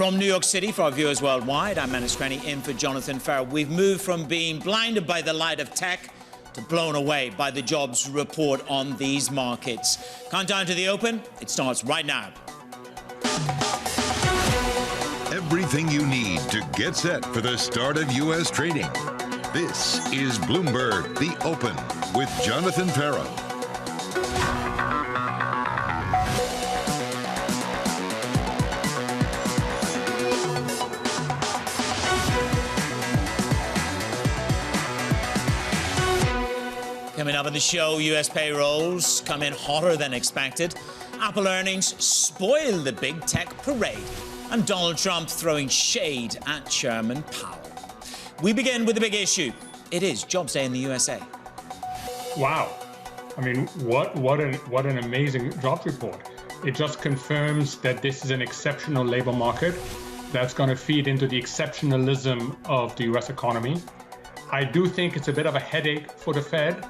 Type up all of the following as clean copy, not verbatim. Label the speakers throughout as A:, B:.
A: From New York City, for our viewers worldwide, I'm Manus Cranny in for Jonathan Farrell. We've moved from being blinded by the light of tech to blown away by the jobs report on these markets. Countdown to the open, it starts right now.
B: Everything you need to get set for the start of U.S. trading. This is Bloomberg The Open with Jonathan Farrell.
A: Coming up on the show, U.S. payrolls come in hotter than expected. Apple earnings spoil the big tech parade. And Donald Trump throwing shade at Chairman Powell. We begin with the big issue. It is Jobs Day in the USA.
C: Wow. I mean, what an amazing jobs report. It just confirms that this is an exceptional labor market that's going to feed into the exceptionalism of the U.S. economy. I do think it's a bit of a headache for the Fed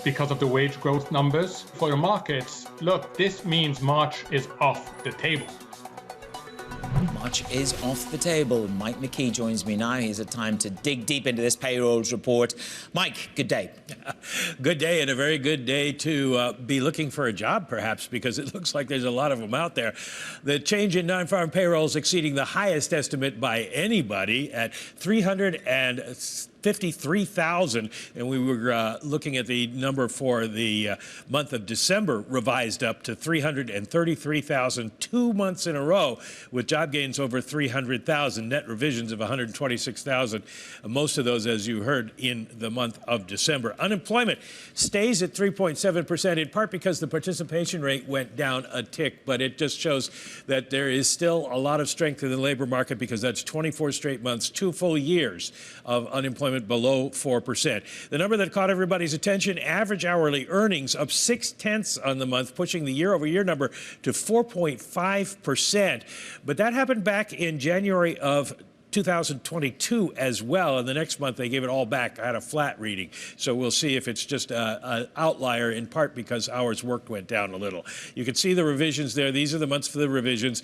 C: because of the wage growth numbers. For the markets, look, this means March is off the table.
A: March is off the table. Mike McKee joins me now. He's had time to dig deep into this payrolls report. Mike, good day.
D: Good day, and a very good day to be looking for a job, perhaps, because it looks like there's a lot of them out there. The change in non-farm payrolls exceeding the highest estimate by anybody at 353,000, and we were looking at the number for the month of December revised up to 333,000, 2 months in a row, with job gains over 300,000, net revisions of 126,000, most of those, as you heard, in the month of December. Unemployment stays at 3.7%, in part because the participation rate went down a tick, but it just shows that there is still a lot of strength in the labor market, because that's 24 straight months, 2 full years of unemployment below 4%. The number that caught everybody's attention, average hourly earnings up 0.6 on the month, pushing the year-over-year number to 4.5%. But that happened back in January of 2022 as well, and the next month they gave it all back at a flat reading. So we'll see if it's just an outlier, in part because hours worked went down a little. You can see the revisions there. These are the months for the revisions.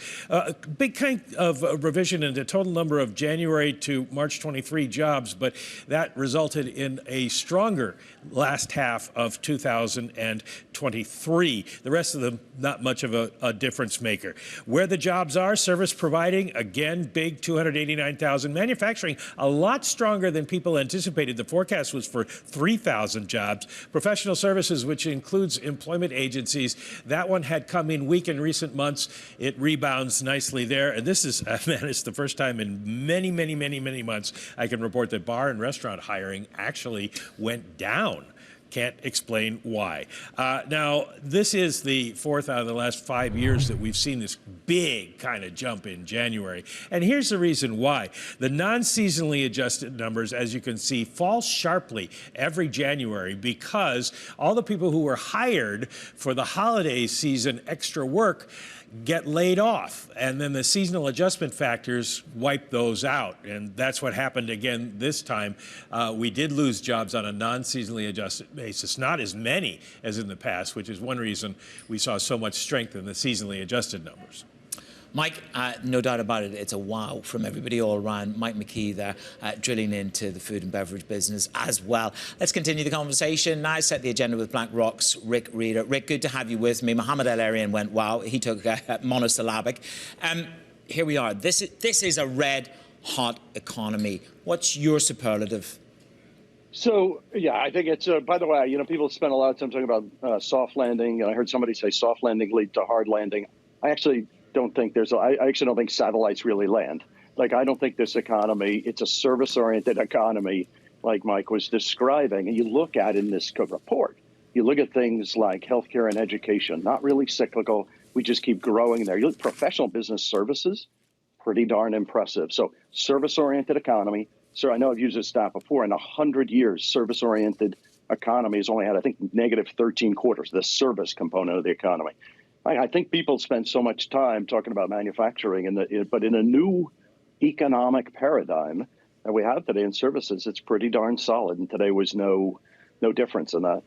D: Big kind of revision in the total number of January to March 23 jobs, but that resulted in a stronger last half of 2023. The rest of them, not much of a difference maker. Where the jobs are, service providing, again, big, 289,000. Manufacturing, a lot stronger than people anticipated. The forecast was for 3,000 jobs. Professional services, which includes employment agencies, that one had come in weak in recent months. It rebounds nicely there. And this is, man, it's the first time in many, many, many, many months I can report that bar and restaurant hiring actually went down. Can't explain why. Now, this is the fourth out of the last 5 years that we've seen this big kind of jump in January. And here's the reason why. The non-seasonally adjusted numbers, as you can see, fall sharply every January, because all the people who were hired for the holiday season extra work get laid off, and then the seasonal adjustment factors wipe those out, and that's what happened again this time. We did lose jobs on a non-seasonally adjusted basis, not as many as in the past, which is one reason we saw so much strength in the seasonally adjusted numbers.
A: Mike, no doubt about it, it's a wow from everybody all around. Mike McKee there, drilling into the food and beverage business as well. Let's continue the conversation. Now set the agenda with BlackRock's Rick Reader. Rick, good to have you with me. Mohammed El-Arian went wow. He took monosyllabic. Here we are. This is a red-hot economy. What's your superlative?
E: So, yeah, I think it's, by the way, people spend a lot of time talking about soft landing. And I heard somebody say soft landing lead to hard landing. I actually don't think I actually don't think satellites really land. Like, I don't think this economy, it's a service-oriented economy, like Mike was describing. And you look at in this report, you look at things like healthcare and education, not really cyclical. We just keep growing there. You look at professional business services, pretty darn impressive. So service-oriented economy. So I know I've used this stat before. In 100 years, service-oriented economy has only had, I think, negative 13 quarters, the service component of the economy. I think people spend so much time talking about manufacturing, but in a new economic paradigm that we have today in services, it's pretty darn solid. And today was no difference in that.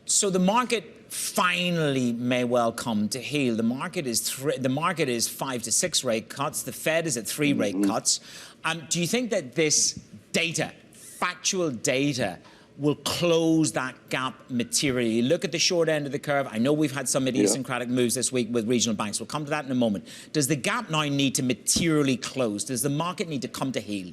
A: So the market finally may well come to heel. The market is 5 to 6 rate cuts. The Fed is at 3 rate cuts. Do you think that this data, factual data, will close that gap materially? Look at the short end of the curve. I know we've had some idiosyncratic moves this week with regional banks. We'll come to that in a moment. Does the gap now need to materially close? Does the market need to come to heel?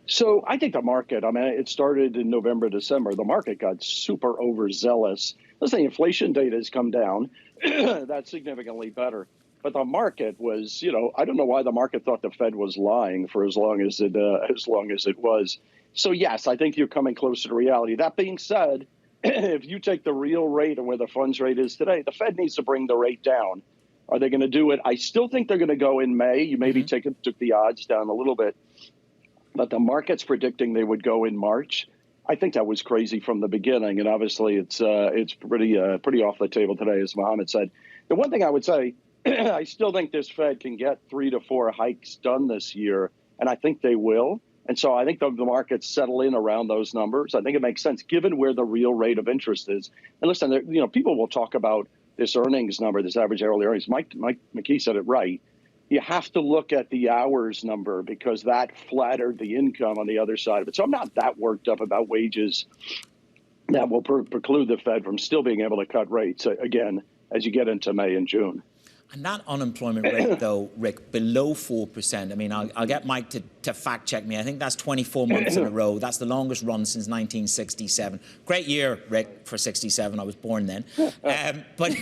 E: So I think the market, I mean, it started in November, December. The market got super overzealous. Let's say inflation data has come down. That's significantly better. But the market was, I don't know why the market thought the Fed was lying for as long as it was. So, yes, I think you're coming closer to reality. That being said, if you take the real rate and where the funds rate is today, the Fed needs to bring the rate down. Are they going to do it? I still think they're going to go in May. You maybe took the odds down a little bit. But the market's predicting they would go in March. I think that was crazy from the beginning, and obviously it's pretty off the table today, as Mohammed said. The one thing I would say, I still think this Fed can get 3 to 4 hikes done this year, and I think they will. And so I think the markets settle in around those numbers. I think it makes sense given where the real rate of interest is. And listen, people will talk about this earnings number, this average hourly earnings. Mike McKee said it right. You have to look at the hours number because that flattered the income on the other side of it. So I'm not that worked up about wages that will preclude the Fed from still being able to cut rates again as you get into May and June.
A: And that unemployment rate, though, Rick, below 4%. I mean, I'll get Mike to fact check me. I think that's 24 months in a row. That's the longest run since 1967. Great year, Rick, for 67. I was born then. But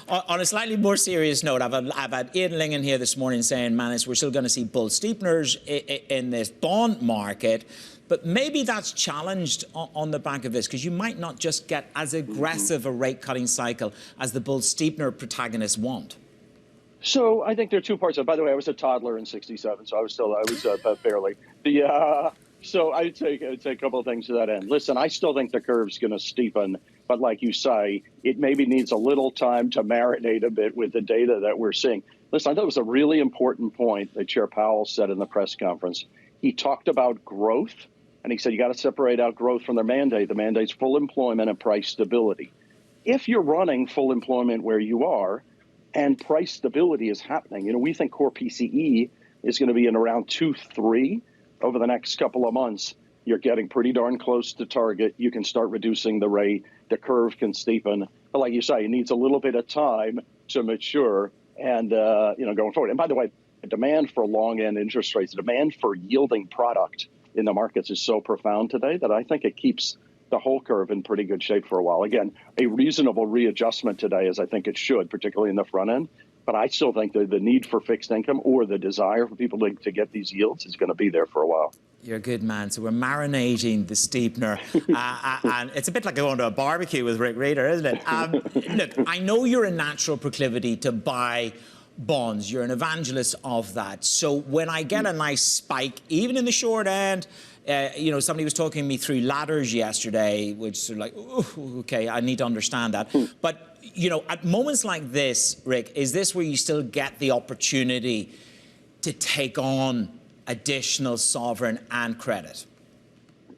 A: on a slightly more serious note, I've had Ian Lingen here this morning saying, Manus, we're still going to see bull steepeners in this bond market. But maybe that's challenged on the back of this, because you might not just get as aggressive a rate-cutting cycle as the bull steepener protagonists want.
E: So I think there are two parts. By the way, I was a toddler in '67, so I was barely. So I'd say a couple of things to that end. Listen, I still think the curve's going to steepen, but like you say, it maybe needs a little time to marinate a bit with the data that we're seeing. Listen, I thought it was a really important point that Chair Powell said in the press conference. He talked about growth, and he said you got to separate out growth from their mandate. The mandate's full employment and price stability. If you're running full employment where you are, and price stability is happening. We think core PCE is going to be in around 2.3 over the next couple of months. You're getting pretty darn close to target. You can start reducing the rate. The curve can steepen. But like you say, it needs a little bit of time to mature and, going forward. And by the way, the demand for long-end interest rates, the demand for yielding product in the markets is so profound today that I think it keeps the whole curve in pretty good shape for a while. Again, a reasonable readjustment today, as I think it should, particularly in the front end. But I still think the need for fixed income or the desire for people to get these yields is going to be there for a while.
A: You're a good man. So we're marinating the steepener. And it's a bit like going to a barbecue with Rick Reeder, isn't it? Look, I know you're a natural proclivity to buy bonds. You're an evangelist of that. So when I get a nice spike, even in the short end, somebody was talking me through ladders yesterday, which sort of like, okay, I need to understand that. But, at moments like this, Rick, is this where you still get the opportunity to take on additional sovereign and credit?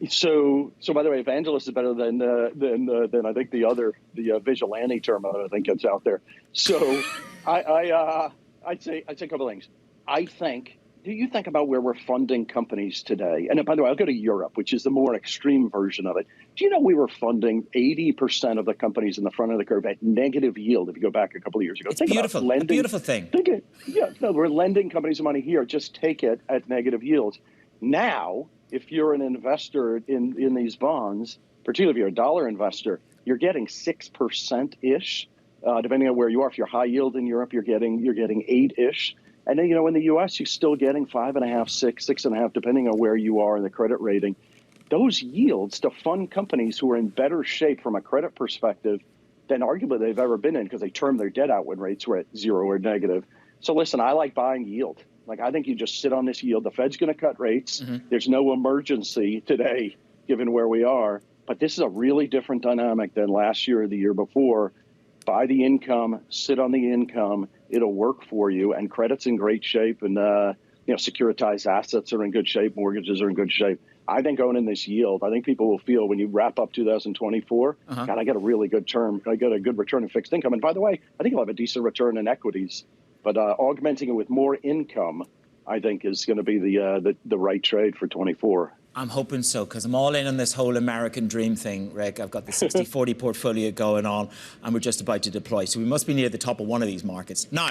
E: So by the way, evangelist is better than I think the vigilante term I think that's out there. So I'd say a couple of things. Do you think about where we're funding companies today? And by the way, I'll go to Europe, which is the more extreme version of it. Do you know we were funding 80% of the companies in the front of the curve at negative yield if you go back a couple of years ago?
A: It's beautiful. A beautiful thing.
E: We're lending companies money here. Just take it at negative yields. Now, if you're an investor in these bonds, particularly if you're a dollar investor, you're getting 6%-ish, depending on where you are. If you're high yield in Europe, you're getting 8-ish. And then, in the U.S., you're still getting 5.5, 6, 6.5, depending on where you are in the credit rating. Those yields to fund companies who are in better shape from a credit perspective than arguably they've ever been in because they term their debt out when rates were at 0 or negative. So listen, I like buying yield. Like, I think you just sit on this yield. The Fed's going to cut rates. There's no emergency today, given where we are. But this is a really different dynamic than last year or the year before. Buy the income, sit on the income. It'll work for you. And credit's in great shape. And, securitized assets are in good shape. Mortgages are in good shape. I think owning this yield, I think people will feel when you wrap up 2024, God, I got a really good term. I got a good return in fixed income. And by the way, I think I'll have a decent return in equities. But augmenting it with more income, I think, is going to be the right trade for 24.
A: I'm hoping so, because I'm all in on this whole American dream thing, Rick. I've got the 60-40 portfolio going on, and we're just about to deploy. So we must be near the top of one of these markets. Now,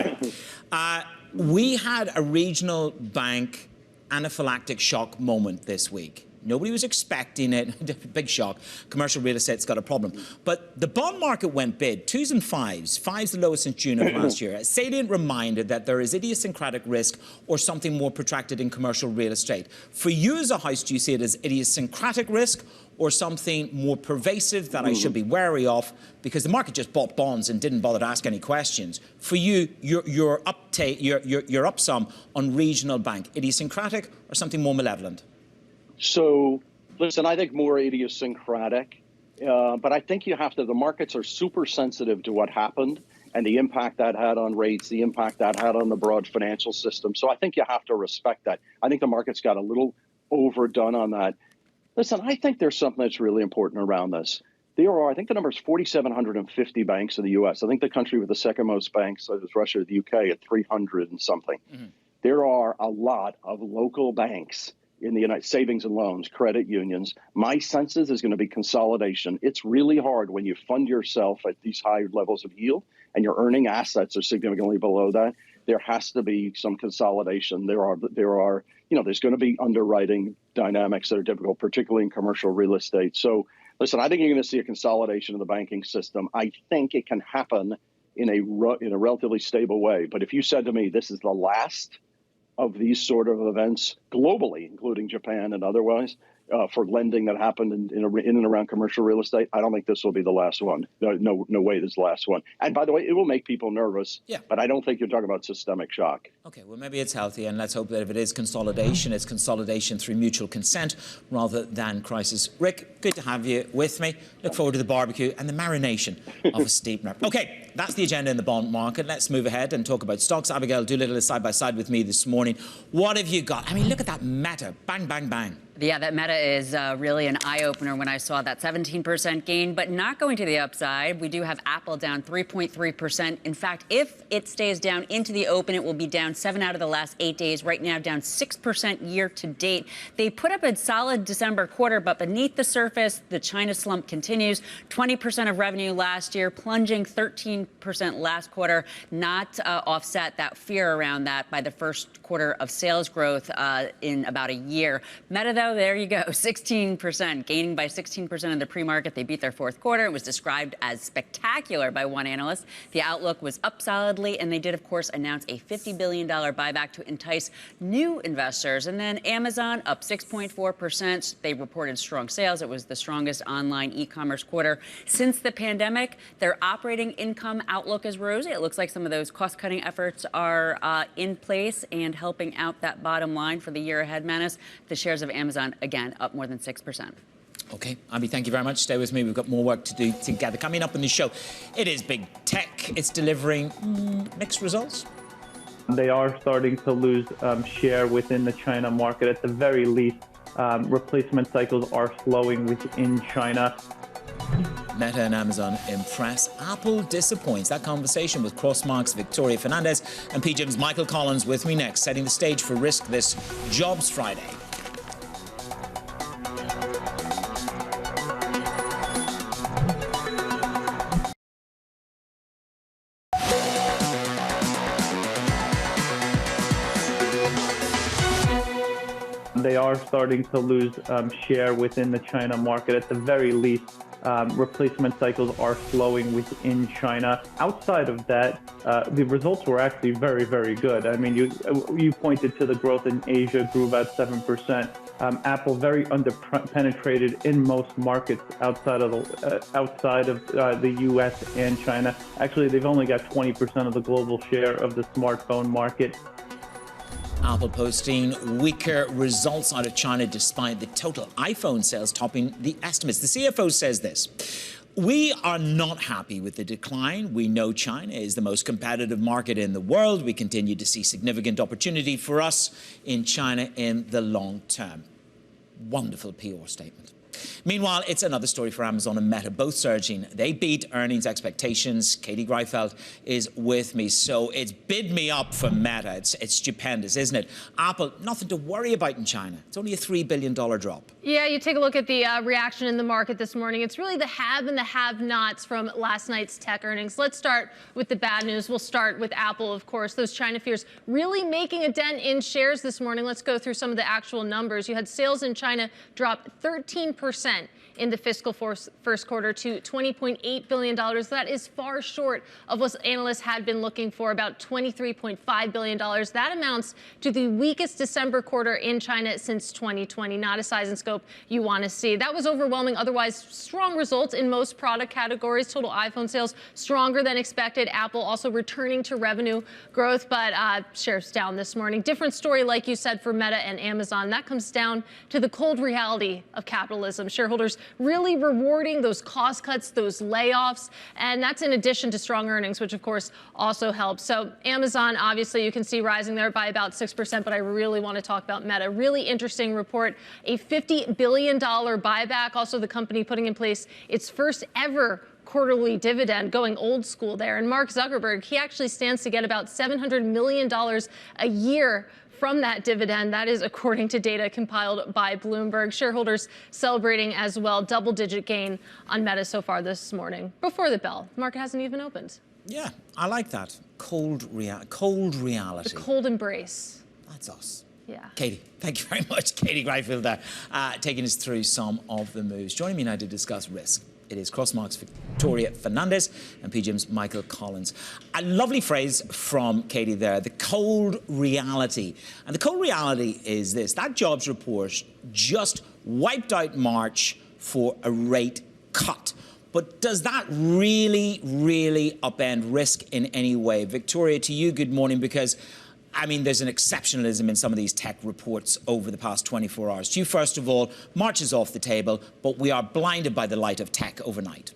A: we had a regional bank anaphylactic shock moment this week. Nobody was expecting it. Big shock. Commercial real estate's got a problem. But the bond market went bid. 2s and 5s. 5s the lowest since June of last year. A salient reminder that there is idiosyncratic risk or something more protracted in commercial real estate. For you as a house, do you see it as idiosyncratic risk or something more pervasive that I should be wary of? Because the market just bought bonds and didn't bother to ask any questions. For you, your up sum on regional bank, idiosyncratic or something more malevolent?
E: So, listen, I think more idiosyncratic, but I think you have to, the markets are super sensitive to what happened and the impact that had on rates, the impact that had on the broad financial system. So I think you have to respect that. I think the market's got a little overdone on that. Listen, I think there's something that's really important around this. There are, I think the number is 4,750 banks in the U.S. I think the country with the second most banks is Russia or the U.K. at 300 and something. There are a lot of local banks in the United savings and loans, credit unions. My sense is there's going to be consolidation. It's really hard when you fund yourself at these high levels of yield and your earning assets are significantly below that. There has to be some consolidation. There are, there's going to be underwriting dynamics that are difficult, particularly in commercial real estate. So, listen, I think you're going to see a consolidation of the banking system. I think it can happen in a relatively stable way. But if you said to me, this is the last of these sort of events globally, including Japan and otherwise, for lending that happened in and around commercial real estate, I don't think this will be the last one. No way this is the last one. And by the way, it will make people nervous, but I don't think you're talking about systemic shock.
A: Okay, well, maybe it's healthy, and let's hope that if it is consolidation, it's consolidation through mutual consent rather than crisis. Rick, good to have you with me. Look forward to the barbecue and the marination of a steepener. Okay, that's the agenda in the bond market. Let's move ahead and talk about stocks. Abigail Doolittle is side by side with me this morning. What have you got? I mean, look at that Meta. Bang, bang, bang.
F: Yeah, that Meta is really an eye-opener when I saw that 17% gain, but not going to the upside. We do have Apple down 3.3%. In fact, if it stays down into the open, it will be down 7 out of the last 8 days. Right now, down 6% year to date. They put up a solid December quarter, but beneath the surface, the China slump continues. 20% of revenue last year, plunging 13% last quarter. Not offset that fear around that by the first quarter of sales growth in about a year. Meta, though, there you go, 16%, gaining by 16% in the pre-market. They beat their fourth quarter. It was described as spectacular by one analyst. The outlook was up solidly, and they did, of course, announce a $50 billion buyback to entice new investors. And then Amazon up 6.4%. They reported strong sales. It was the strongest online e-commerce quarter since the pandemic. Their operating income outlook is rosy. It looks like some of those cost-cutting efforts are in place and helping out that bottom line for the year ahead, Manus. The shares of Amazon, again, up more than 6%.
A: Okay, Abby, thank you very much. Stay with me. We've got more work to do together. Coming up on the show, it is big tech. It's delivering mixed results.
G: They are starting to lose share within the China market. At the very least, replacement cycles are slowing within China.
A: Meta and Amazon impress. Apple disappoints. That conversation with Crossmark's Victoria Fernandez and PGIM's Michael Collins with me next, setting the stage for Risk this Jobs Friday.
G: They are starting to lose share within the China market. At the very least, replacement cycles are slowing within China. Outside of that, the results were actually very, very good. I mean, you pointed to the growth in Asia, grew about 7%. Apple very underpenetrated in most markets outside of the U.S. and China. Actually, they've only got 20% of the global share of the smartphone market.
A: Apple posting weaker results out of China despite the total iPhone sales topping the estimates. The CFO says this: "We are not happy with the decline. We know China is the most competitive market in the world. We continue to see significant opportunity for us in China in the long term." Wonderful PR statement. Meanwhile, it's another story for Amazon and Meta, both surging. They beat earnings expectations. Katie Greifeld is with me. So it's bid me up for Meta. It's stupendous, isn't it? Apple, nothing to worry about in China. It's only a $3 billion drop.
H: Yeah, you take a look at the reaction in the market this morning. It's really the have and the have-nots from last night's tech earnings. Let's start with the bad news. We'll start with Apple, of course. Those China fears really making a dent in shares this morning. Let's go through some of the actual numbers. You had sales in China drop 13% in the fiscal first quarter to $20.8 billion. That is far short of what analysts had been looking for, about $23.5 billion. That amounts to the weakest December quarter in China since 2020. Not a size and scope you want to see. That was overwhelming. Otherwise, strong results in most product categories. Total iPhone sales stronger than expected. Apple also returning to revenue growth, but shares down this morning. Different story, like you said, for Meta and Amazon. That comes down to the cold reality of capitalism. Shareholders really rewarding those cost cuts, those layoffs, and that's in addition to strong earnings, which of course also helps. So Amazon, obviously, you can see rising there by about 6%, but I really want to talk about Meta. Really interesting report, a $50 billion buyback. Also, the company putting in place its first ever quarterly dividend, going old school there. And Mark Zuckerberg, he actually stands to get about $700 million a year from that dividend. That is according to data compiled by Bloomberg. Shareholders celebrating as well. Double-digit gain on Meta so far this morning. Before the bell, the market hasn't even opened.
A: Yeah, I like that. Cold reality.
H: The cold embrace.
A: That's us.
H: Yeah.
A: Katie, thank you very much. Katie Greifeld there, taking us through some of the moves. Joining me now to discuss risk. It is Crossmark's Victoria Fernandez and PGIM's Michael Collins. A lovely phrase from Katie there, the cold reality. And the cold reality is this: that jobs report just wiped out March for a rate cut. But does that really, really upend risk in any way? Victoria, to you, good morning, because I mean, there's an exceptionalism in some of these tech reports over the past 24 hours. To you, first of all, March is off the table, but we are blinded by the light of tech overnight.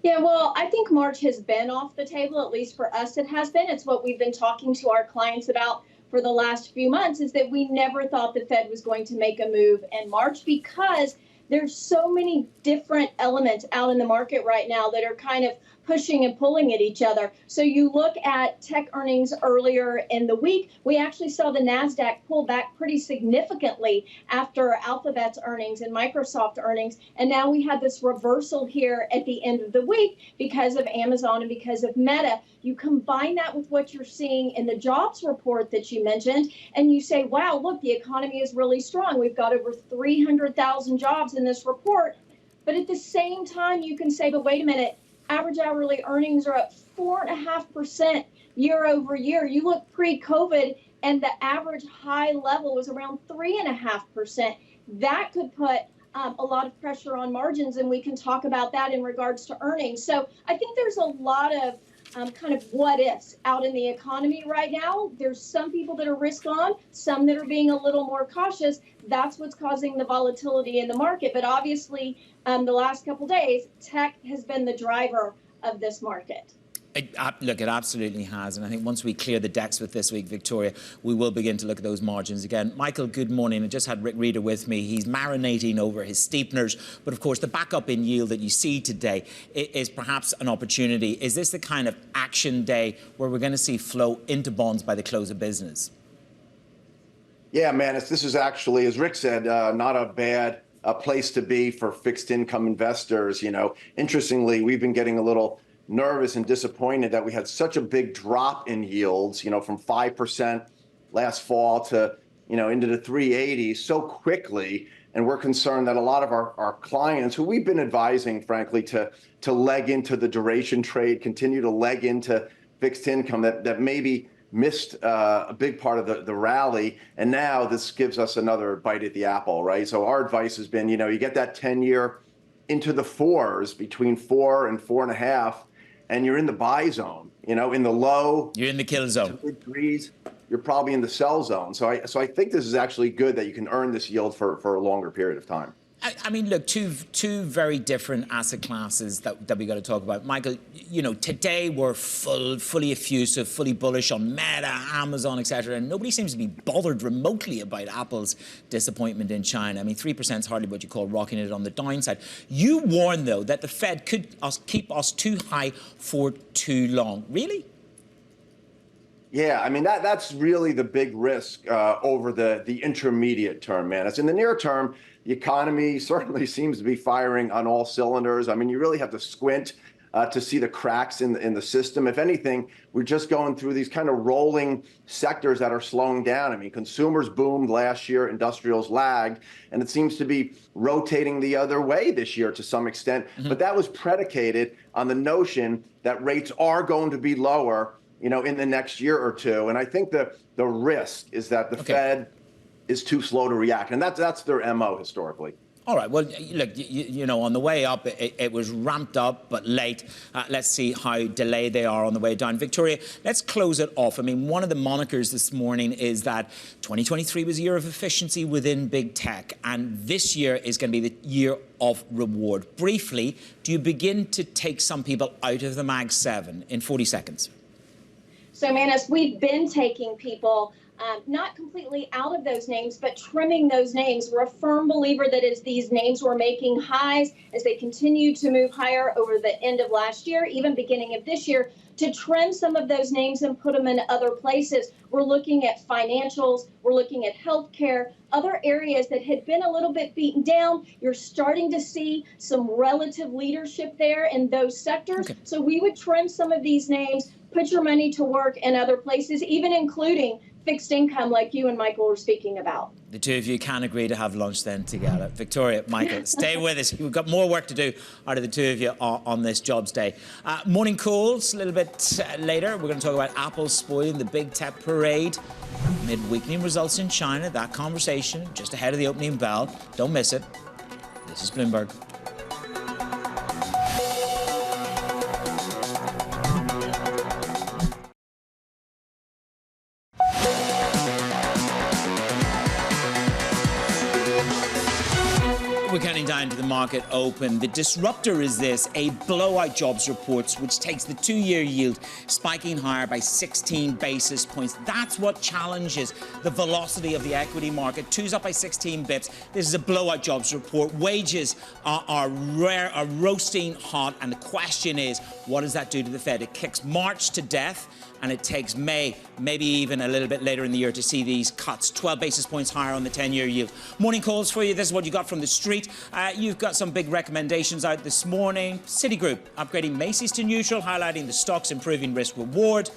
I: Yeah, well, I think March has been off the table, at least for us it has been. It's what we've been talking to our clients about for the last few months, is that we never thought the Fed was going to make a move in March because there's so many different elements out in the market right now that are kind of pushing and pulling at each other. So you look at tech earnings earlier in the week, we actually saw the NASDAQ pull back pretty significantly after Alphabet's earnings and Microsoft earnings. And now we had this reversal here at the end of the week because of Amazon and because of Meta. You combine that with what you're seeing in the jobs report that you mentioned, and you say, wow, look, the economy is really strong. We've got over 300,000 jobs in this report. But at the same time, you can say, but wait a minute, average hourly earnings are up 4.5% year over year. You look pre-COVID, and the average high level was around 3.5%. That could put a lot of pressure on margins, and we can talk about that in regards to earnings. So I think there's a lot of kind of what ifs out in the economy right now. There's some people that are risk on, some that are being a little more cautious. That's what's causing the volatility in the market. But obviously, the last couple of days, tech has been the driver of this market.
A: Look, it absolutely has. And I think once we clear the decks with this week, Victoria, we will begin to look at those margins again. Michael, good morning. I just had Rick Reeder with me. He's marinating over his steepeners. But of course, the backup in yield that you see today is perhaps an opportunity. Is this the kind of action day where we're going to see flow into bonds by the close of business?
J: Yeah, Manus, this is actually, as Rick said, not a bad place to be for fixed income investors. You know, interestingly, we've been getting a little nervous and disappointed that we had such a big drop in yields, you know, from 5% last fall to, you know, into the 380s so quickly. And we're concerned that a lot of our clients, who we've been advising, frankly, to leg into the duration trade, continue to leg into fixed income, that maybe missed a big part of the rally. And now this gives us another bite at the apple, right? So our advice has been, you know, you get that 10-year into the fours, between 4 and 4.5, and you're in the buy zone, you know, in the low.
A: You're in the kill zone.
J: Degrees, you're probably in the sell zone. So I think this is actually good that you can earn this yield for a longer period of time.
A: I mean, look, two very different asset classes that we got to talk about. Michael, you know, today we're fully effusive, fully bullish on Meta, Amazon, etc., and nobody seems to be bothered remotely about Apple's disappointment in China. I mean, 3% is hardly what you call rocking it on the downside. You warn, though, that the Fed could keep us too high for too long. Really?
J: Yeah, I mean, that's really the big risk over the intermediate term, man. It's in the near term. The economy certainly seems to be firing on all cylinders. I mean, you really have to squint to see the cracks in the system. If anything, we're just going through these kind of rolling sectors that are slowing down. I mean, consumers boomed last year, industrials lagged, and it seems to be rotating the other way this year to some extent. But that was predicated on the notion that rates are going to be lower, you know, in the next year or two. And I think the risk is that the Fed is too slow to react. And that's their MO historically.
A: All right. Well, look, you know, on the way up, it was ramped up, but late. Let's see how delayed they are on the way down. Victoria, let's close it off. I mean, one of the monikers this morning is that 2023 was a year of efficiency within big tech, and this year is going to be the year of reward. Briefly, do you begin to take some people out of the Mag 7 in 40 seconds?
I: So, Manus, we've been taking people not completely out of those names, but trimming those names. We're a firm believer that as these names were making highs, as they continue to move higher over the end of last year, even beginning of this year, to trim some of those names and put them in other places. We're looking at financials, we're looking at healthcare, other areas that had been a little bit beaten down. You're starting to see some relative leadership there in those sectors. So we would trim some of these names, put your money to work in other places, even including fixed income like you and Michael were speaking about.
A: The two of you can agree to have lunch then together. Victoria, Michael, stay with us. We've got more work to do out of the two of you on this jobs day. Morning calls a little bit later. We're going to talk about Apple spoiling the big tech parade amid weakening results in China. That conversation just ahead of the opening bell. Don't miss it. This is Bloomberg. We're counting down to the market open. The disruptor is this, a blowout jobs report, which takes the two-year yield spiking higher by 16 basis points. That's what challenges the velocity of the equity market. Two's up by 16 bips. This is a blowout jobs report. Wages are roasting hot, and the question is, what does that do to the Fed? It kicks March to death, and it takes May, maybe even a little bit later in the year, to see these cuts. 12 basis points higher on the 10-year yield. Morning calls for you. This is what you got from the street. You've got some big recommendations out this morning. Citigroup upgrading Macy's to neutral, highlighting the stock's improving risk-reward.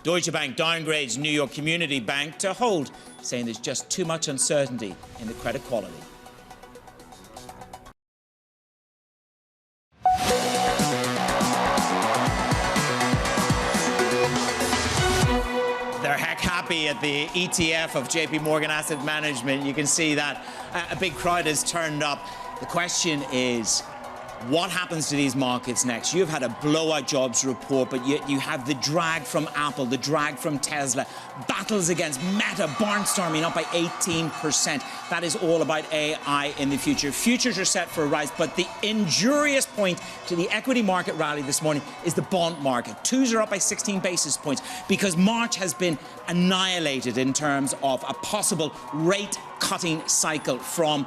A: Deutsche Bank downgrades New York Community Bank to hold, saying there's just too much uncertainty in the credit quality. At the ETF of JP Morgan Asset Management. You can see that a big crowd has turned up. The question is, what happens to these markets next? You've had a blowout jobs report, but yet you have the drag from Apple, the drag from Tesla, battles against Meta, barnstorming up by 18%. That is all about AI in the future. Futures are set for a rise, but the injurious point to the equity market rally this morning is the bond market. Twos are up by 16 basis points because March has been annihilated in terms of a possible rate-cutting cycle from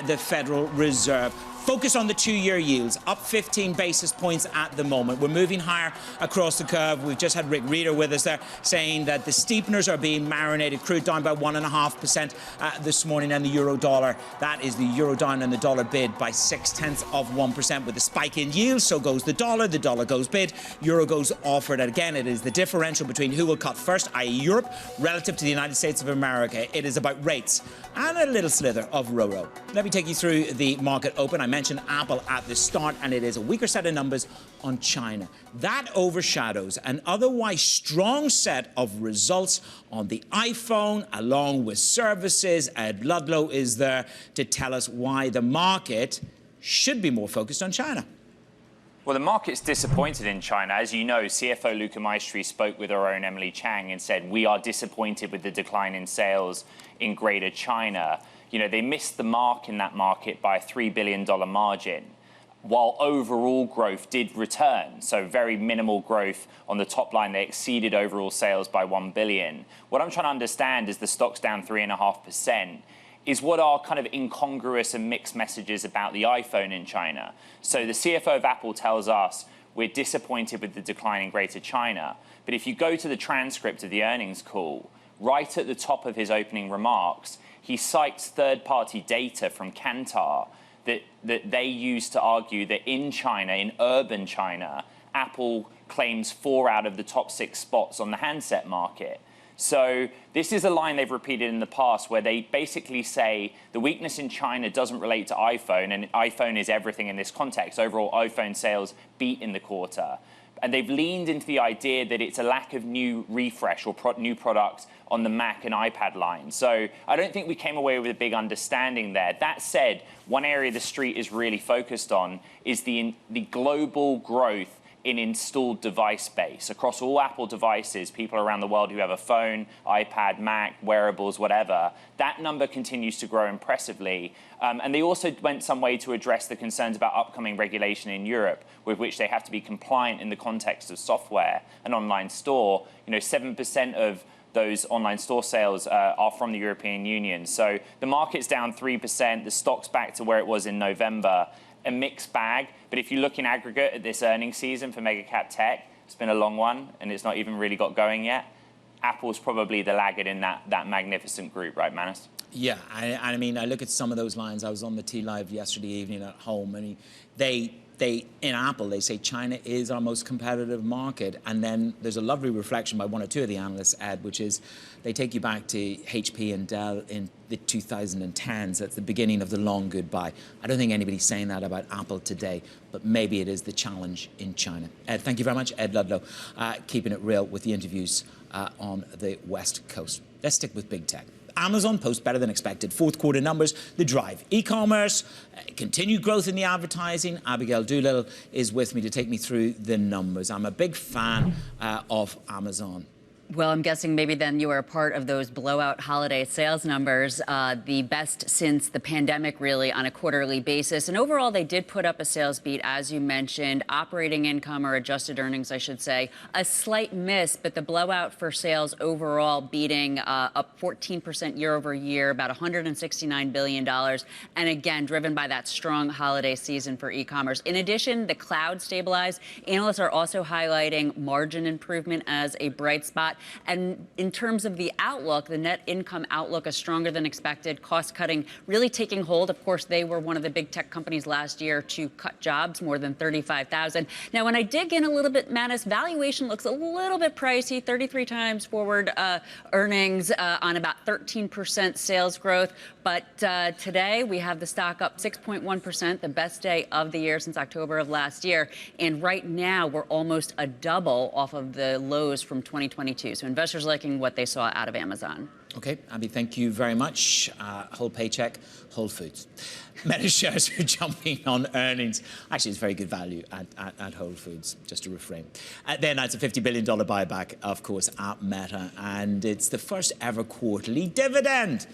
A: the Federal Reserve. Focus on the two-year yields, up 15 basis points at the moment. We're moving higher across the curve. We've just had Rick Reeder with us there saying that the steepeners are being marinated. Crude down by 1.5% this morning, and the euro dollar, that is the euro down and the dollar bid by 0.6%. With a spike in yields, so goes the dollar goes bid, euro goes offered. Again, it is the differential between who will cut first, i.e. Europe, relative to the United States of America. It is about rates and a little slither of Roro. Let me take you through the market open. I mentioned Apple at the start, and it is a weaker set of numbers on China. That overshadows an otherwise strong set of results on the iPhone, along with services. Ed Ludlow is there to tell us why the market should be more focused on China.
K: Well, the market's disappointed in China. As you know, CFO Luca Maestri spoke with our own Emily Chang and said, we are disappointed with the decline in sales in Greater China. You know, they missed the mark in that market by a $3 billion margin, while overall growth did return. So very minimal growth on the top line. They exceeded overall sales by $1 billion. What I'm trying to understand is the stock's down 3.5%. Is what are kind of incongruous and mixed messages about the iPhone in China. So the CFO of Apple tells us we're disappointed with the decline in Greater China. But if you go to the transcript of the earnings call, right at the top of his opening remarks, he cites third-party data from Kantar that they use to argue that in China, in urban China, Apple claims 4 out of the top 6 spots on the handset market. So this is a line they've repeated in the past where they basically say the weakness in China doesn't relate to iPhone, and iPhone is everything in this context. Overall, iPhone sales beat in the quarter. And they've leaned into the idea that it's a lack of new refresh or new products on the Mac and iPad line. So I don't think we came away with a big understanding there. That said, one area the street is really focused on is the global growth in installed device base. Across all Apple devices, people around the world who have a phone, iPad, Mac, wearables, whatever, that number continues to grow impressively. And they also went some way to address the concerns about upcoming regulation in Europe, with which they have to be compliant in the context of software and online store. You know, 7% of those online store sales are from the European Union. So the market's down 3%, the stock's back to where it was in November. A mixed bag, but if you look in aggregate at this earnings season for mega cap tech, it's been a long one and it's not even really got going yet. Apple's probably the laggard in that magnificent group, right, Manus?
A: Yeah, I mean, I look at some of those lines. I was on the T Live yesterday evening at home, and in Apple, they say China is our most competitive market. And then there's a lovely reflection by one or two of the analysts, Ed, which is they take you back to HP and Dell in the 2010s. That's the beginning of the long goodbye. I don't think anybody's saying that about Apple today, but maybe it is the challenge in China. Ed, thank you very much. Ed Ludlow, keeping it real with the interviews on the West Coast. Let's stick with big tech. Amazon posts better than expected fourth quarter numbers. The drive. E-commerce, continued growth in the advertising. Abigail Doolittle is with me to take me through the numbers. I'm a big fan of Amazon.
F: Well, I'm guessing maybe then you were a part of those blowout holiday sales numbers, the best since the pandemic, really, on a quarterly basis. And overall, they did put up a sales beat, as you mentioned. Operating income, or adjusted earnings, I should say, a slight miss, but the blowout for sales overall beating up 14% year over year, about $169 billion. And again, driven by that strong holiday season for e-commerce. In addition, the cloud stabilized. Analysts are also highlighting margin improvement as a bright spot. And in terms of the outlook, the net income outlook is stronger than expected. Cost cutting really taking hold. Of course, they were one of the big tech companies last year to cut jobs, more than 35,000. Now, when I dig in a little bit, Manus, valuation looks a little bit pricey, 33 times forward earnings on about 13% sales growth. But today we have the stock up 6.1%, the best day of the year since October of last year. And right now we're almost a double off of the lows from 2022. So investors liking what they saw out of Amazon.
A: Okay, Abby, thank you very much. Whole paycheck, Whole Foods. Meta shares are jumping on earnings. Actually, it's very good value at Whole Foods, just to reframe. Then it's a $50 billion buyback, of course, at Meta. And it's the first ever quarterly dividend.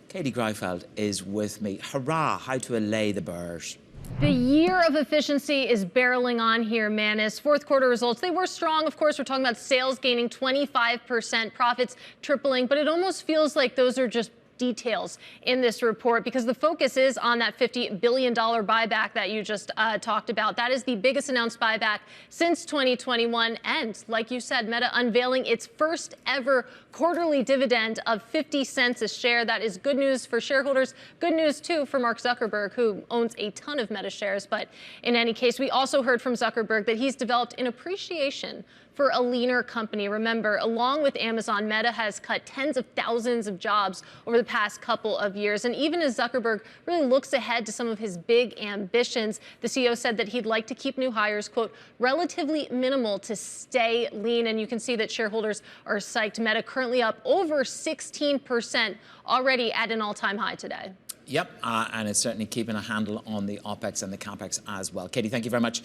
A: Katie Greifeld is with me. Hurrah, how to allay the bears.
H: The year of efficiency is barreling on here, Manus. Fourth quarter results, they were strong. Of course, we're talking about sales gaining 25%, profits tripling, but it almost feels like those are just details in this report, because the focus is on that $50 billion buyback that you just talked about. That is the biggest announced buyback since 2021. And like you said, Meta unveiling its first ever quarterly dividend of 50 cents a share. That is good news for shareholders. Good news, too, for Mark Zuckerberg, who owns a ton of Meta shares. But in any case, we also heard from Zuckerberg that he's developed an appreciation for a leaner company. Remember, along with Amazon, Meta has cut tens of thousands of jobs over the past couple of years. And even as Zuckerberg really looks ahead to some of his big ambitions, the CEO said that he'd like to keep new hires, quote, relatively minimal to stay lean. And you can see that shareholders are psyched. Meta currently up over 16%, already at an all-time high today.
A: Yep, and it's certainly keeping a handle on the OPEX and the CAPEX as well. Katie, thank you very much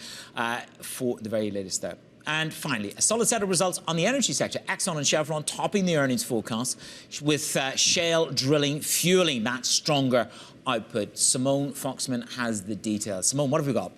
A: for the very latest there. And finally, a solid set of results on the energy sector. Exxon and Chevron topping the earnings forecast with shale drilling fueling that stronger output. Simone Foxman has the details. Simone, what have we got?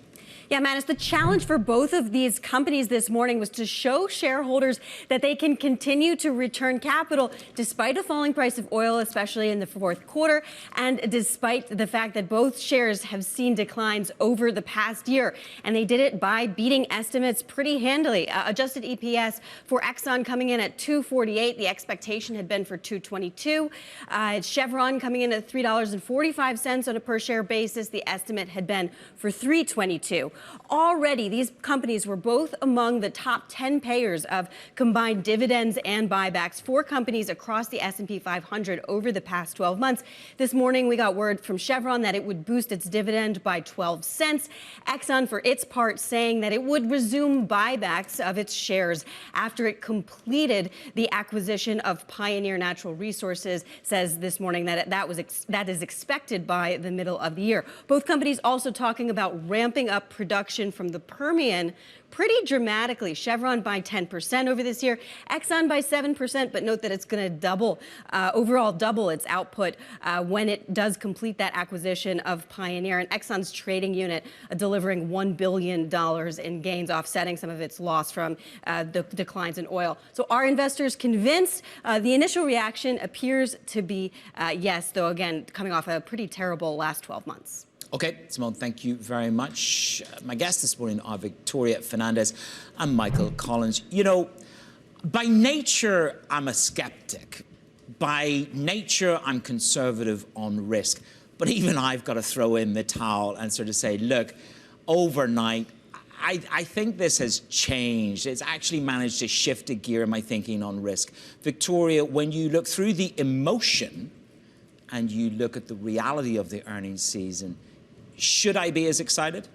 L: Yeah, Manus, the challenge for both of these companies this morning was to show shareholders that they can continue to return capital despite a falling price of oil, especially in the fourth quarter, and despite the fact that both shares have seen declines over the past year. And they did it by beating estimates pretty handily. Adjusted EPS for Exxon coming in at $2.48. The expectation had been for $2.22. Chevron coming in at $3.45 on a per share basis. The estimate had been for $3.22. Already, these companies were both among the top 10 payers of combined dividends and buybacks for companies across the S&P 500 over the past 12 months. This morning, we got word from Chevron that it would boost its dividend by 12 cents. Exxon, for its part, saying that it would resume buybacks of its shares after it completed the acquisition of Pioneer Natural Resources, says this morning that that is expected by the middle of the year. Both companies also talking about ramping up production from the Permian pretty dramatically. Chevron by 10% over this year, Exxon by 7%, but note that it's going to overall double its output when it does complete that acquisition of Pioneer. And Exxon's trading unit delivering $1 billion in gains, offsetting some of its loss from the declines in oil. So are investors convinced? The initial reaction appears to be yes, though, again, coming off a pretty terrible last 12 months.
A: Okay, Simone, thank you very much. My guests this morning are Victoria Fernandez and Michael Collins. You know, by nature, I'm a skeptic. By nature, I'm conservative on risk. But even I've got to throw in the towel and sort of say, look, overnight, I think this has changed. It's actually managed to shift a gear in my thinking on risk. Victoria, when you look through the emotion and you look at the reality of the earnings season, should I be as excited?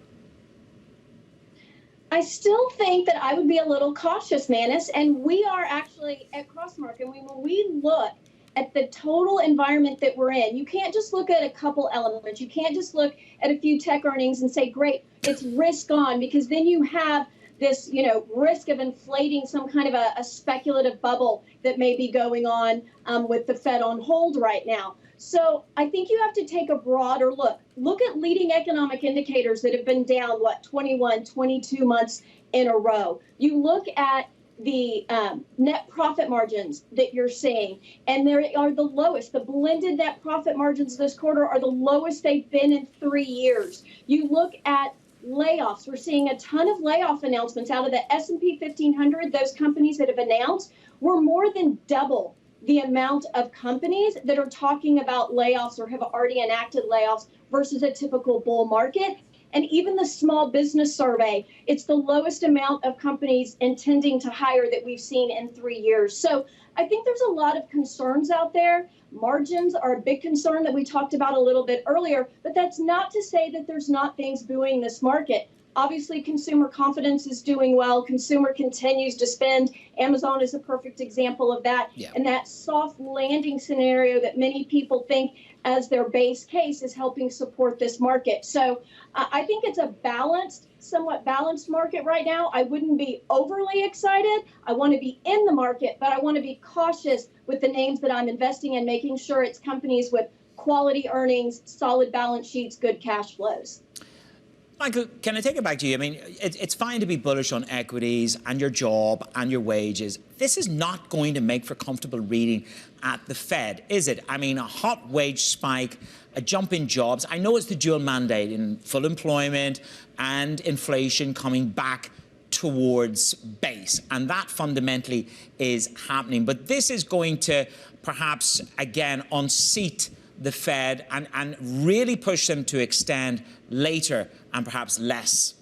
I: I still think that I would be a little cautious, Manus, and we are actually at Crossmark, and when we look at the total environment that we're in, you can't just look at a couple elements. You can't just look at a few tech earnings and say, great, it's risk on, because then you have this, risk of inflating some kind of a speculative bubble that may be going on with the Fed on hold right now. So I think you have to take a broader look. Look at leading economic indicators that have been down, 21, 22 months in a row. You look at the net profit margins that you're seeing, and they are the lowest. The blended net profit margins this quarter are the lowest they've been in 3 years. You look at layoffs. We're seeing a ton of layoff announcements out of the S&P 1500. Those companies that have announced were more than double the amount of companies that are talking about layoffs or have already enacted layoffs versus a typical bull market. And even the small business survey, it's the lowest amount of companies intending to hire that we've seen in 3 years. So I think there's a lot of concerns out there. Margins are a big concern that we talked about a little bit earlier, but that's not to say that there's not things buoying this market. Obviously, consumer confidence is doing well. Consumer continues to spend. Amazon is a perfect example of that. Yeah. And that soft landing scenario that many people think as their base case is helping support this market. So I think it's a somewhat balanced market right now. I wouldn't be overly excited. I want to be in the market, but I want to be cautious with the names that I'm investing in, making sure it's companies with quality earnings, solid balance sheets, good cash flows.
A: Michael, can I take it back to you? I mean, it's fine to be bullish on equities and your job and your wages. This is not going to make for comfortable reading at the Fed, is it? I mean, a hot wage spike, a jump in jobs. I know it's the dual mandate in full employment and inflation coming back towards base, and that fundamentally is happening. But this is going to perhaps, again, unseat the Fed and really push them to extend later and perhaps less.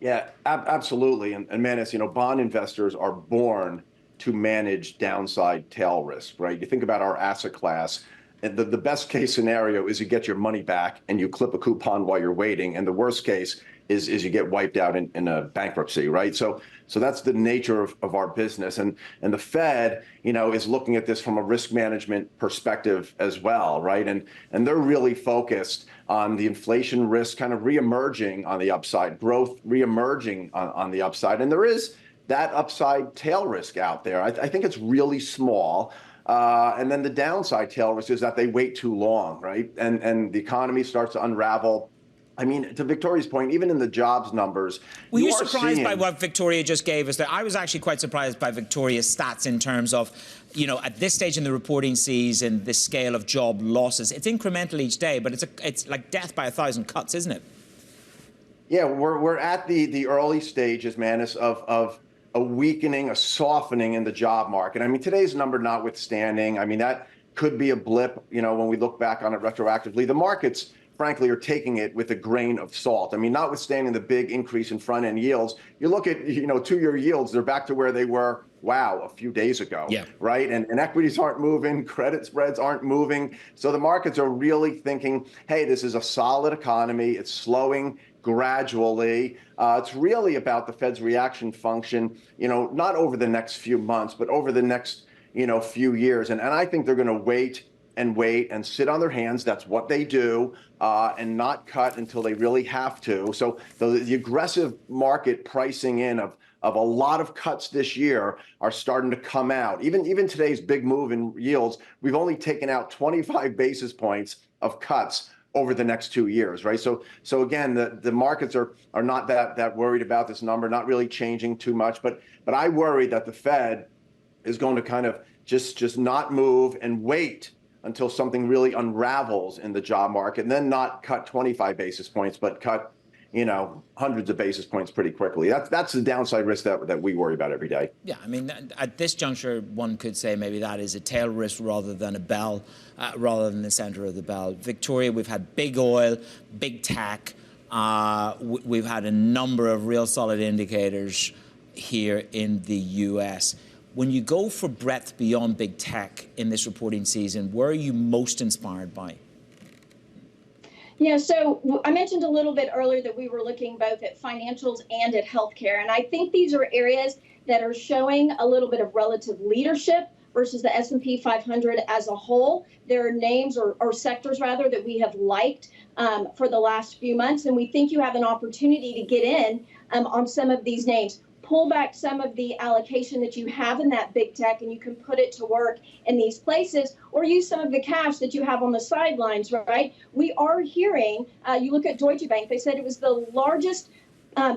J: Yeah, absolutely. And Manus, bond investors are born to manage downside tail risk, right? You think about our asset class, and the best case scenario is you get your money back and you clip a coupon while you're waiting. And the worst case is you get wiped out in a bankruptcy, right? So that's the nature of our business, and the Fed, is looking at this from a risk management perspective as well, right? And they're really focused on the inflation risk kind of reemerging on the upside, growth reemerging on the upside, and there is that upside tail risk out there. I think it's really small. And then the downside tail risk is that they wait too long, right? And the economy starts to unravel. I mean, to Victoria's point, even in the jobs numbers,
A: were you surprised by what Victoria just gave us there? I was actually quite surprised by Victoria's stats in terms of, at this stage in the reporting season, the scale of job losses. It's incremental each day, but it's like death by 1,000 cuts, isn't it?
J: Yeah, we're at the early stages, Manus, of a weakening, a softening in the job market. I mean, today's number notwithstanding, I mean, that could be a blip, when we look back on it retroactively. The markets, frankly, are taking it with a grain of salt. I mean, notwithstanding the big increase in front-end yields, you look at, 2-year yields, they're back to where they were, a few days ago, right? And equities aren't moving, credit spreads aren't moving. So the markets are really thinking, hey, this is a solid economy. It's slowing gradually. It's really about the Fed's reaction function, not over the next few months, but over the next, few years. And I think they're going to wait and sit on their hands. That's what they do, and not cut until they really have to. So the aggressive market pricing in of a lot of cuts this year are starting to come out. Even today's big move in yields, we've only taken out 25 basis points of cuts over the next 2 years, right? So again, the markets are not that worried about this number, not really changing too much. But I worry that the Fed is going to kind of just not move and wait until something really unravels in the job market, and then not cut 25 basis points, but cut hundreds of basis points pretty quickly. That's the downside risk that we worry about every day.
A: Yeah, I mean, at this juncture, one could say maybe that is a tail risk rather than a bell, rather than the center of the bell. Victoria, we've had big oil, big tech. We've had a number of real solid indicators here in the U.S. When you go for breadth beyond big tech in this reporting season, where are you most inspired by?
I: Yeah, so I mentioned a little bit earlier that we were looking both at financials and at healthcare. And I think these are areas that are showing a little bit of relative leadership versus the S&P 500 as a whole. There are names or sectors, rather, that we have liked for the last few months. And we think you have an opportunity to get in on some of these names. Pull back some of the allocation that you have in that big tech, and you can put it to work in these places, or use some of the cash that you have on the sidelines, right? We are hearing, you look at Deutsche Bank, they said it was the largest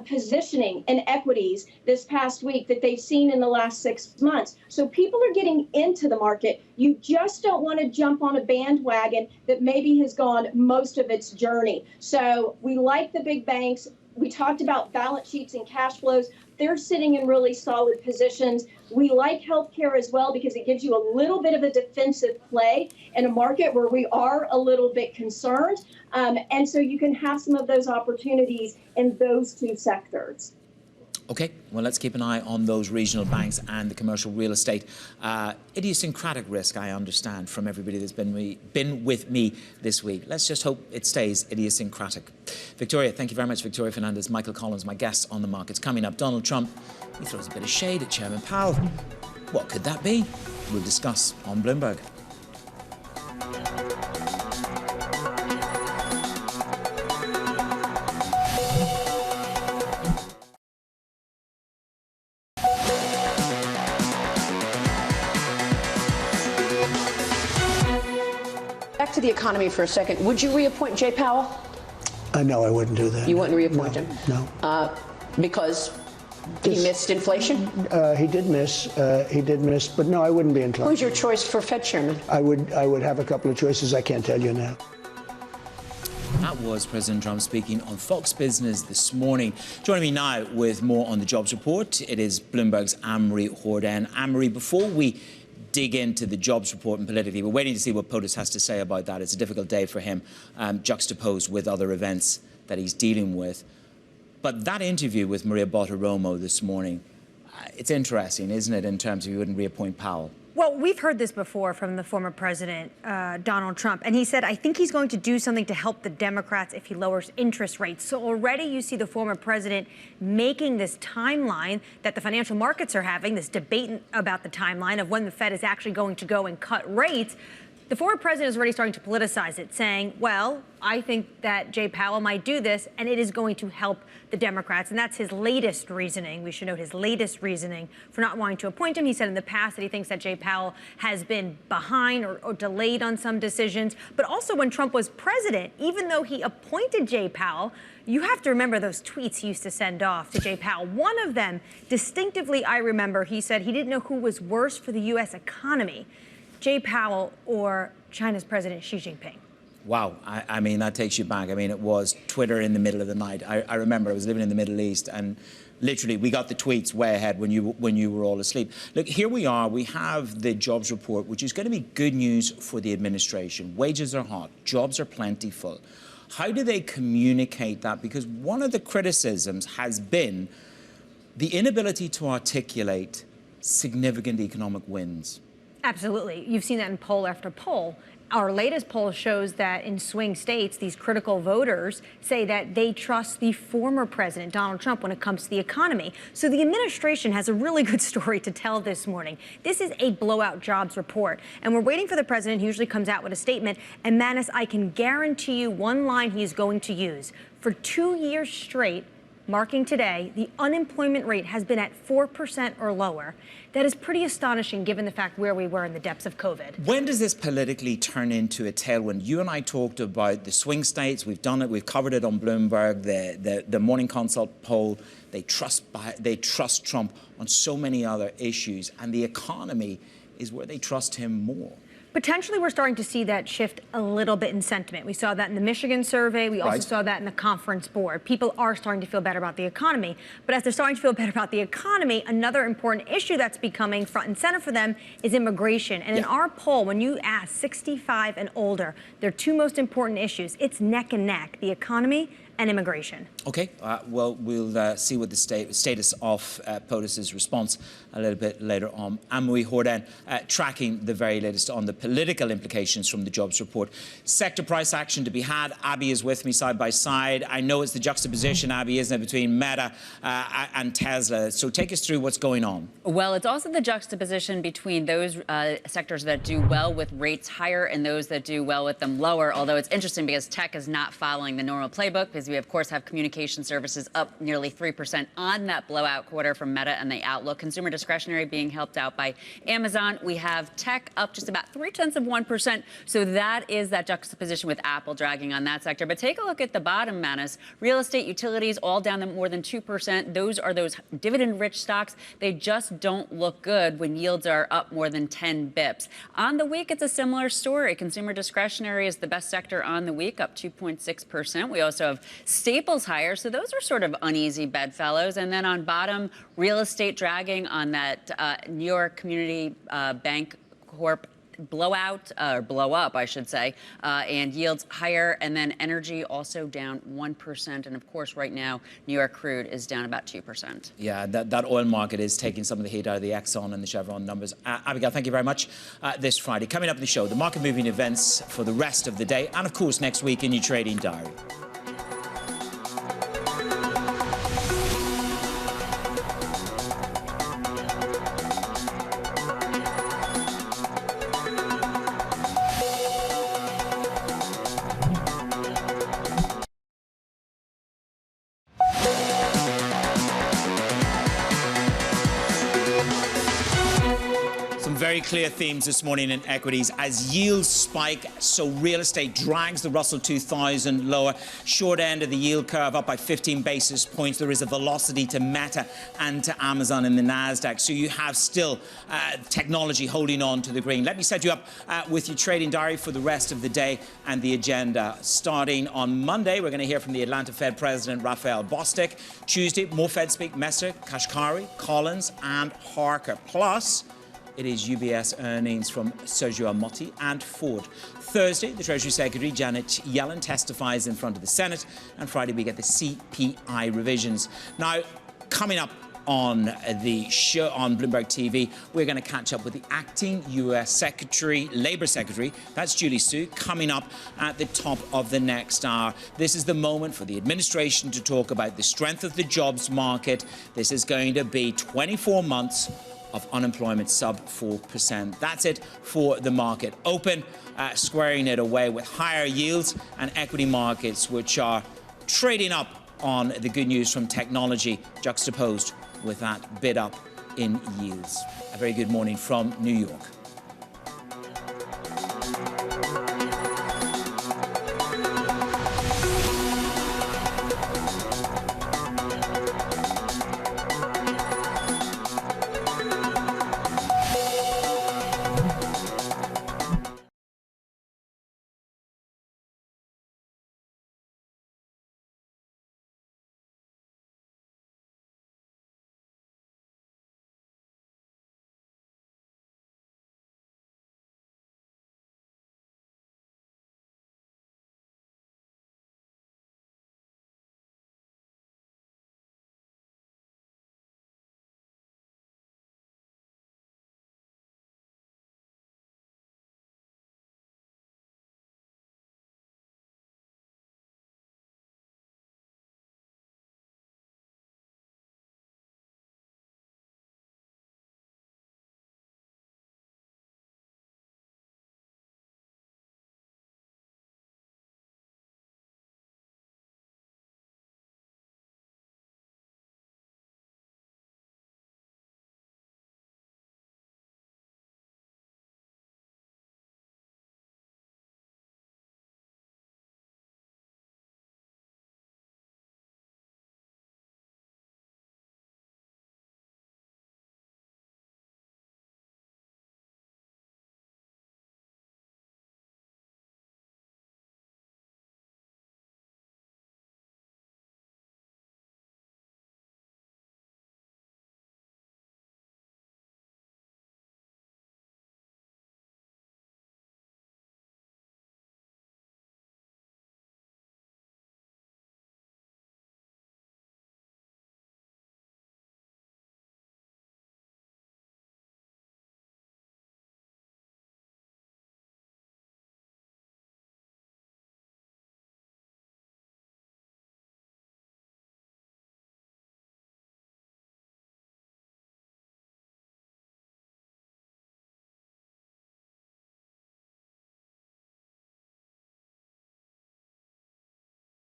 I: positioning in equities this past week that they've seen in the last 6 months. So people are getting into the market. You just don't want to jump on a bandwagon that maybe has gone most of its journey. So we like the big banks. We talked about balance sheets and cash flows. They're sitting in really solid positions. We like healthcare as well because it gives you a little bit of a defensive play in a market where we are a little bit concerned. And so you can have some of those opportunities in those two sectors.
A: Okay, well, let's keep an eye on those regional banks and the commercial real estate. Idiosyncratic risk, I understand, from everybody that's been with me this week. Let's just hope it stays idiosyncratic. Victoria, thank you very much. Victoria Fernandez, Michael Collins, my guests on the markets. Coming up, Donald Trump, he throws a bit of shade at Chairman Powell. What could that be? We'll discuss on Bloomberg.
M: Back to the economy for a second. Would you reappoint Jay Powell?
N: No, I wouldn't do that.
M: You wouldn't reappoint him?
N: No.
M: Because he missed inflation?
N: He did miss, but no, I wouldn't be inclined.
M: Who's your choice for Fed chairman?
N: I would have a couple of choices. I can't tell you now.
A: That was President Trump speaking on Fox Business this morning. Joining me now with more on the jobs report, it is Bloomberg's Anne-Marie Horden. Anne-Marie, before we dig into the jobs report and politically, we're waiting to see what POTUS has to say about that. It's a difficult day for him, juxtaposed with other events that he's dealing with. But that interview with Maria Bartiromo this morning, it's interesting, isn't it, in terms of you wouldn't reappoint Powell?
O: Well, we've heard this before from the former president, Donald Trump, and he said, I think he's going to do something to help the Democrats if he lowers interest rates. So already you see the former president making this timeline that the financial markets are having, this debate about the timeline of when the Fed is actually going to go and cut rates. The former president is already starting to politicize it, saying, well, I think that Jay Powell might do this, and it is going to help the Democrats. And that's his latest reasoning. We should note his latest reasoning for not wanting to appoint him. He said in the past that he thinks that Jay Powell has been behind or delayed on some decisions. But also when Trump was president, even though he appointed Jay Powell, you have to remember those tweets he used to send off to Jay Powell. One of them, distinctively, I remember, he said he didn't know who was worse for the U.S. economy, Jay Powell or China's President Xi Jinping.
A: Wow, I mean, that takes you back. I mean, it was Twitter in the middle of the night. I remember I was living in the Middle East, and literally we got the tweets way ahead when you were all asleep. Look, here we are. We have the jobs report, which is going to be good news for the administration. Wages are hot. Jobs are plentiful. How do they communicate that? Because one of the criticisms has been the inability to articulate significant economic wins.
O: Absolutely. You've seen that in poll after poll. Our latest poll shows that in swing states, these critical voters say that they trust the former president, Donald Trump, when it comes to the economy. So the administration has a really good story to tell this morning. This is a blowout jobs report, and we're waiting for the president. He usually comes out with a statement. And Manus, I can guarantee you one line he is going to use. For 2 years straight, marking today, the unemployment rate has been at 4% or lower. That is pretty astonishing given the fact where we were in the depths of COVID.
A: When does this politically turn into a tailwind? You and I talked about the swing states. We've done it. We've covered it on Bloomberg, the Morning Consult poll. They trust Trump on so many other issues, and the economy is where they trust him more.
O: Potentially, we're starting to see that shift a little bit in sentiment. We saw that in the Michigan survey. We also saw that in the Conference Board. People are starting to feel better about the economy. But as they're starting to feel better about the economy, another important issue that's becoming front and center for them is immigration. And in our poll, when you ask 65 and older, their two most important issues, it's neck and neck, the economy and immigration.
A: Okay, well, we'll see what the status of POTUS's response a little bit later on. Anne-Marie Jourdain tracking the very latest on the political implications from the jobs report. Sector price action to be had. Abby is with me side by side. I know it's the juxtaposition, Abby, isn't it, between Meta and Tesla. So take us through what's going on.
F: Well, it's also the juxtaposition between those sectors that do well with rates higher and those that do well with them lower, although it's interesting because tech is not following the normal playbook, because we, of course, have communication services up nearly 3% on that blowout quarter from Meta and the outlook. Consumer discretionary being helped out by Amazon. We have tech up just about 0.3%. So that is that juxtaposition with Apple dragging on that sector. But take a look at the bottom, Manus. Real estate, utilities, all down to more than 2%. Those are those dividend-rich stocks. They just don't look good when yields are up more than 10 bips. On the week, it's a similar story. Consumer discretionary is the best sector on the week, up 2.6%. We also have staples higher, so those are sort of uneasy bedfellows. And then on bottom, real estate dragging on that New York Community Bank Corp blowout, or blow up, I should say, and yields higher. And then energy also down 1%. And of course, right now, New York crude is down about 2%.
A: Yeah, that oil market is taking some of the heat out of the Exxon and the Chevron numbers. Abigail, thank you very much. This Friday, coming up in the show, the market moving events for the rest of the day, and of course, next week in your trading diary. Very clear themes this morning in equities as yields spike, so real estate drags the Russell 2000 lower. Short end of the yield curve up by 15 basis points. There is a velocity to Meta and to Amazon in the Nasdaq. So you have still technology holding on to the green. Let me set you up with your trading diary for the rest of the day and the agenda. Starting on Monday, we're going to hear from the Atlanta Fed President Raphael Bostic. Tuesday, more Fed speak. Messer, Kashkari, Collins, and Harker. Plus, it is UBS earnings from Sergio Amotti and Ford. Thursday, the Treasury Secretary Janet Yellen testifies in front of the Senate. And Friday, we get the CPI revisions. Now, coming up on the show on Bloomberg TV. We're going to catch up with the acting U.S. Labor Secretary, that's Julie Su, coming up at the top of the next hour. This is the moment for the administration to talk about the strength of the jobs market. This is going to be 24 months of unemployment sub 4%. That's it for the market. Open, squaring it away with higher yields, and equity markets which are trading up on the good news from technology, juxtaposed with that bid up in yields. A very good morning from New York.